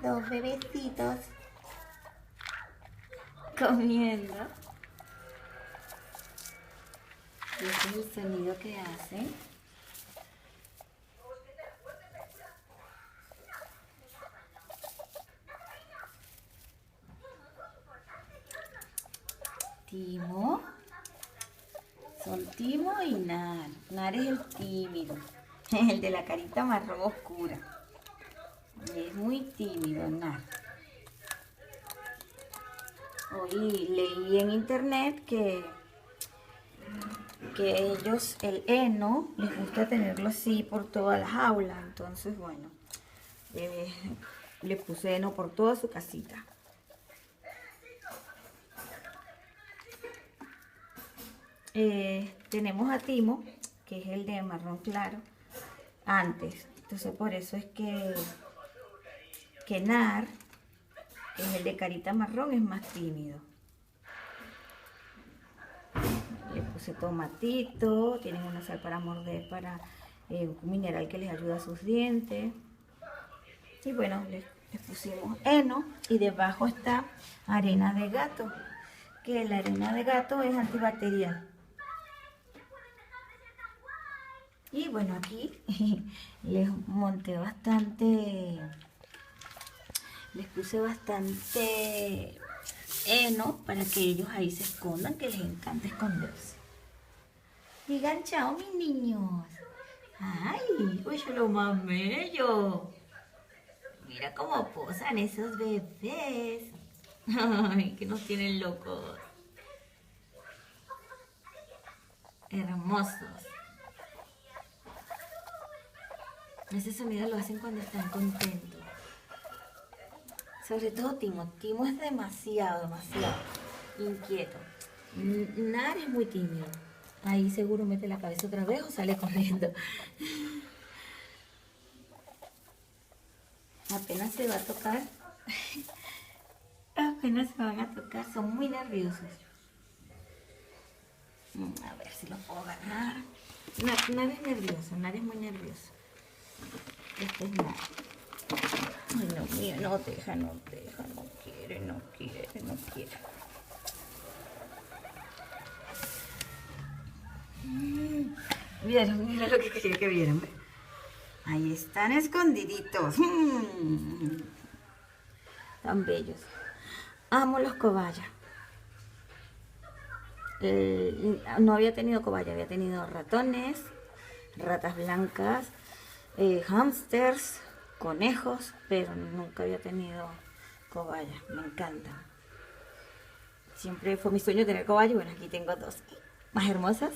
dos bebecitos comiendo. Y ese es el sonido que hacen. Timo. Son Timo y Nar. Nar es el tímido, el de la carita marrón oscura. Es muy tímido, Nar. Hoy leí en internet que ellos, el heno, les gusta tenerlo así por toda la jaula. Entonces, bueno, le puse heno por toda su casita. Tenemos a Timo, que es el de marrón claro, antes. Entonces por eso es que Nar, que es el de carita marrón, es más tímido. Le puse tomatito, tienen una sal para morder, para un mineral que les ayuda a sus dientes. Y bueno, les pusimos heno y debajo está arena de gato, que la arena de gato es antibacterial. Y bueno, aquí les monté bastante, les puse bastante heno para que ellos ahí se escondan, que les encanta esconderse. Digan chao, mis niños. Ay, uy, lo más bello. Mira cómo posan esos bebés. Ay, que nos tienen locos. Hermosos. Ese sonido lo hacen cuando están contentos. Sobre todo Timo. Timo es demasiado inquieto. Nar es muy tímido. Ahí seguro mete la cabeza otra vez o sale corriendo. Apenas se va a tocar. Apenas se van a tocar. Son muy nerviosos. A ver si lo puedo agarrar. Nar es nervioso. Nar es muy nervioso. Este es Nar. Ay, no, mira, no deja, no quiere. Mira lo que quería que vieran. Ahí están escondiditos. Tan bellos. Amo los cobayas. No había tenido cobaya, había tenido ratones, ratas blancas, hámsters, conejos, pero nunca había tenido cobaya. Me encantan. Siempre fue mi sueño tener cobaya y bueno, aquí tengo dos más hermosas.